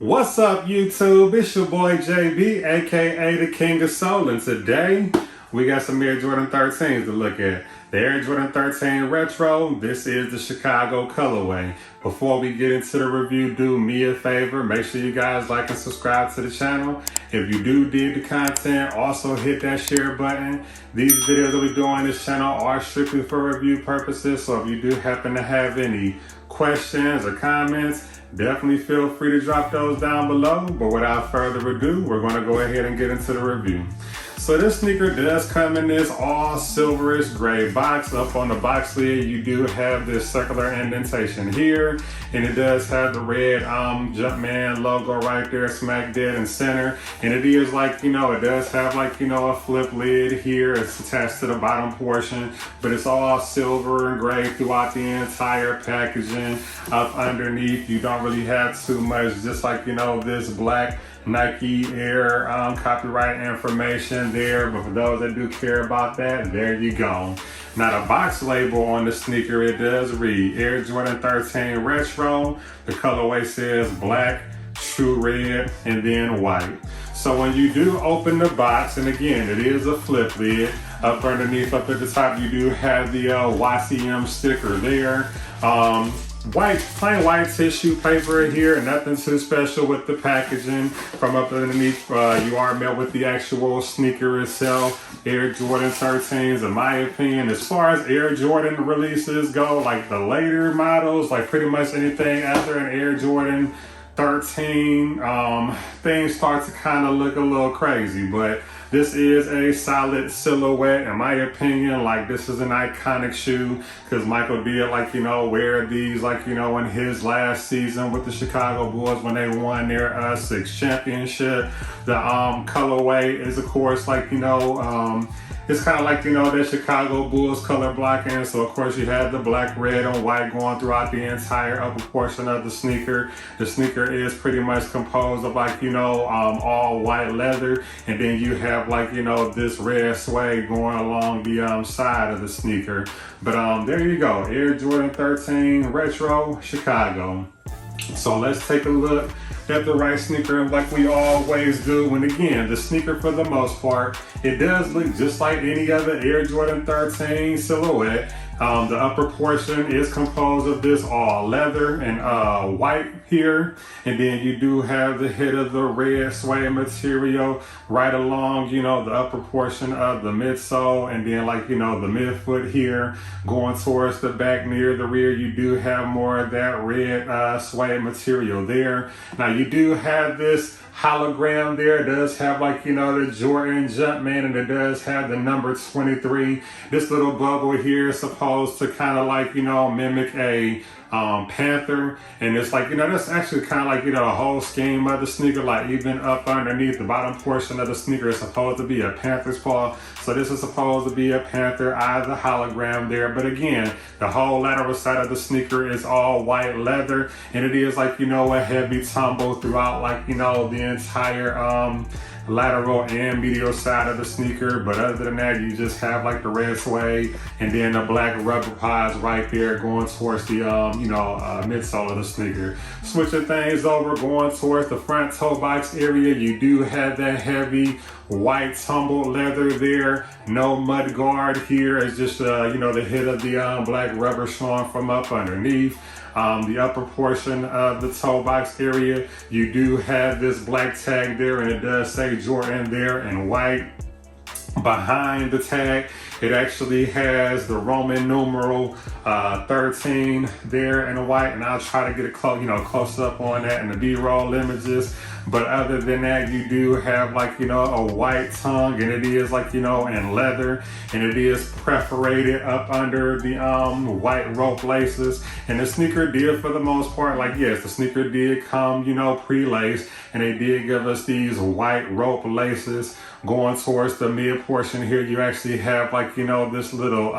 What's up, YouTube? It's your boy JB, aka the King of Soul, and today we got some Air Jordan 13s to look at. The Air Jordan 13 Retro, this is the Chicago colorway. Before we get into the review, do me a favor, make sure you guys like and subscribe to the channel. If you do dig the content, also hit that share button. These videos that we do on this channel are strictly for review purposes, so if you do happen to have any questions or comments, definitely feel free to drop those down below. But without further ado, we're going to go ahead and get into the review. So this sneaker does come in this all silverish gray box. Up on the box lid, you do have this circular indentation here, and it does have the red Jumpman logo right there, smack dead in center. And it is like, it does have like, a flip lid here. It's attached to the bottom portion, but it's all silver and gray throughout the entire packaging. Up underneath, you don't really have too much, just like, this black Nike Air copyright information there, but for those that do care about that, there you go. Now the box label on the sneaker, it does read Air Jordan 13 Retro. The colorway says black, true red, and then white. So when you do open the box, and again, it is a flip lid, up underneath, up at the top, you do have the YCM sticker there. Plain white tissue paper here, nothing too special with the packaging. From up underneath, you are met with the actual sneaker itself. Air Jordan 13s, in my opinion, as far as Air Jordan releases go, like the later models, like pretty much anything after an Air Jordan 13, things start to kind of look a little crazy, but this is a solid silhouette, in my opinion. Like, this is an iconic shoe, because Michael did, wear these, in his last season with the Chicago Bulls when they won their 6th championship. The colorway is, of course, it's kind of like, that Chicago Bulls color blocking. So, of course, you have the black, red, and white going throughout the entire upper portion of the sneaker. The sneaker is pretty much composed of, all white leather. And then you have, this red suede going along the side of the sneaker. But there you go. Air Jordan 13 Retro Chicago. So let's take a look at the right sneaker like we always do. And again, the sneaker, for the most part, it does look just like any other Air Jordan 13 silhouette. The upper portion is composed of this all leather and white here, and then you do have the hit of the red suede material right along, the upper portion of the midsole, and then the midfoot here going towards the back near the rear. You do have more of that red suede material there. Now you do have this hologram there. It does have the Jordan Jumpman, and it does have the number 23. This little bubble here is supposed to kind of mimic a panther, and it's that's actually kind of the whole scheme of the sneaker. Even up underneath the bottom portion of the sneaker is supposed to be a panther's paw, so this is supposed to be a panther eye, the hologram there. But again, the whole lateral side of the sneaker is all white leather, and it is a heavy tumble throughout the entire lateral and medial side of the sneaker. But other than that, you just have the red suede and then the black rubber pads right there going towards the midsole of the sneaker. Switching things over, going towards the front toe box area, you do have that heavy white tumbled leather there. No mud guard here. It's just the hit of the black rubber showing from up underneath. The upper portion of the toe box area, you do have this black tag there, and it does say Jordan there in white. Behind the tag, it actually has the Roman numeral 13 there in white, and I'll try to get a close up on that in the B-roll images. But other than that, you do have a white tongue, and it is in leather, and it is perforated up under the white rope laces. And the sneaker did, for the most part, yes, the sneaker did come pre-laced, and they did give us these white rope laces Going towards the mid portion here, you actually have like, you know, this little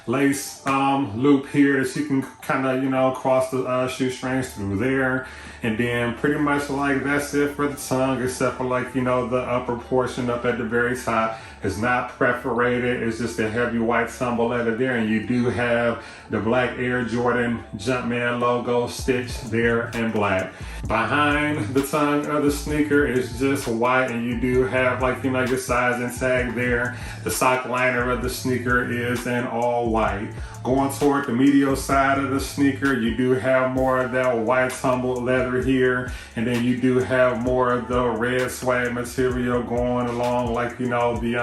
lace loop here that you can kind of, you know, cross the shoestrings through there. And then pretty much like that's it for the tongue, except for like, you know, the upper portion up at the very top. It's not perforated, it's just a heavy white tumble leather there, and you do have the black Air Jordan Jumpman logo stitched there in black. Behind the tongue of the sneaker is just white, and you do have like, you know, your size and tag there. The sock liner of the sneaker is in all white. Going toward the medial side of the sneaker, you do have more of that white tumbled leather here, and then you do have more of the red suede material going along, like, you know, the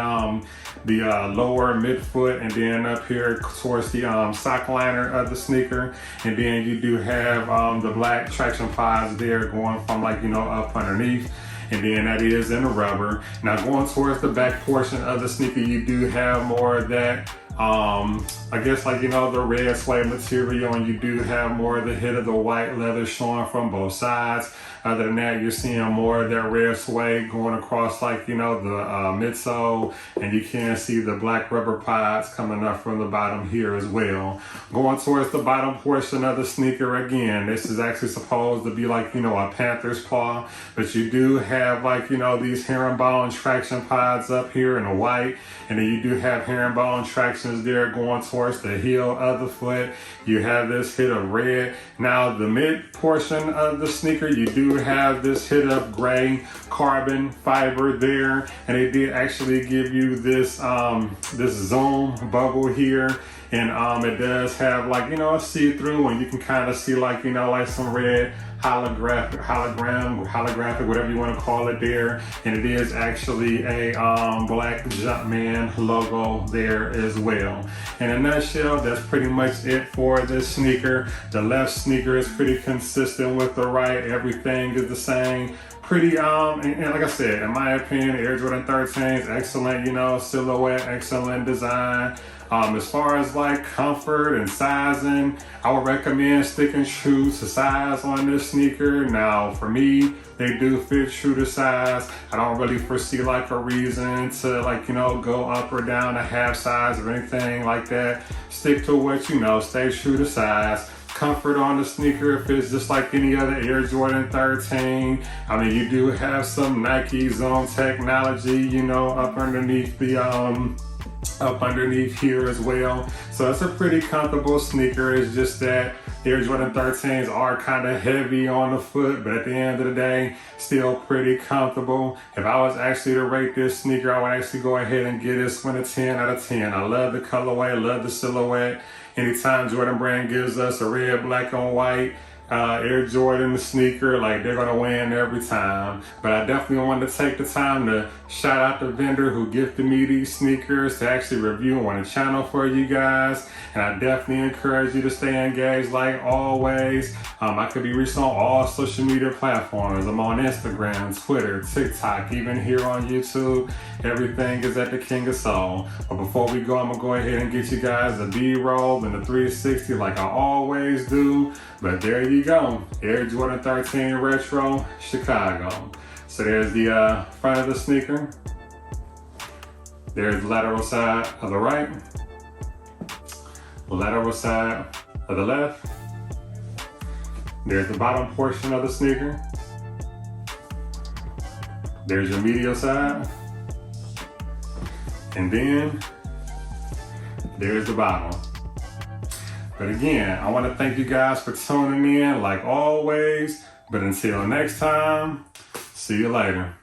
lower midfoot, and then up here towards the sock liner of the sneaker, and then you do have the black traction pods there going from like, you know, up underneath. And then that is in the rubber. Now going towards the back portion of the sneaker, you do have more of that I guess like, you know, the red suede material, and you do have more of the hit of the white leather showing from both sides. Other than that, you're seeing more of that red suede going across like, you know, the midsole, and you can see the black rubber pods coming up from the bottom here as well. Going towards the bottom portion of the sneaker, again, this is actually supposed to be like, you know, a panther's paw, but you do have like, you know, these herringbone traction pods up here in the white, and then you do have herringbone tractions there going towards the heel of the foot. You have this hit of red. Now the mid portion of the sneaker, you do have this hit of gray carbon fiber there, and they did actually give you this this zoom bubble here, and it does have like, you know, a see-through, and you can kind of see like, you know, like some red holographic, whatever you want to call it there. And it is actually a black Jumpman logo there as well. In a nutshell, that's pretty much it for this sneaker. The left sneaker is pretty consistent with the right. Everything is the same. Pretty and like I said, in my opinion, Air Jordan 13s, excellent, you know, silhouette, excellent design. As far as like comfort and sizing, I would recommend sticking true to size on this sneaker. Now for me, they do fit true to size. I don't really foresee like a reason to like, you know, go up or down a half size or anything like that. Stick to what you know, stay true to size. Comfort on the sneaker, if it's just like any other Air Jordan 13. I mean, you do have some Nike Zone technology, you know, up underneath here as well. So it's a pretty comfortable sneaker. It's just that Air Jordan 13s are kind of heavy on the foot, but at the end of the day, still pretty comfortable. If I was actually to rate this sneaker, I would actually go ahead and give this one a 10 out of 10. I love the colorway, I love the silhouette. Anytime Jordan Brand gives us a red, black, and white Air Jordan sneaker, like, they're gonna win every time. But I definitely wanted to take the time to shout out the vendor who gifted me these sneakers to actually review on the channel for you guys. And I definitely encourage you to stay engaged like always. I could be reached on all social media platforms. I'm on Instagram, Twitter, TikTok, even here on YouTube. Everything is at the King of Soul. But before we go, I'm gonna go ahead and get you guys a B-roll and a 360 like I always do. But there you go, Air Jordan 13 Retro, Chicago. So there's the front of the sneaker. There's the lateral side of the right, the lateral side of the left. There's the bottom portion of the sneaker. There's your medial side. And then there's the bottom. But again, I want to thank you guys for tuning in like always. But until next time, see you later.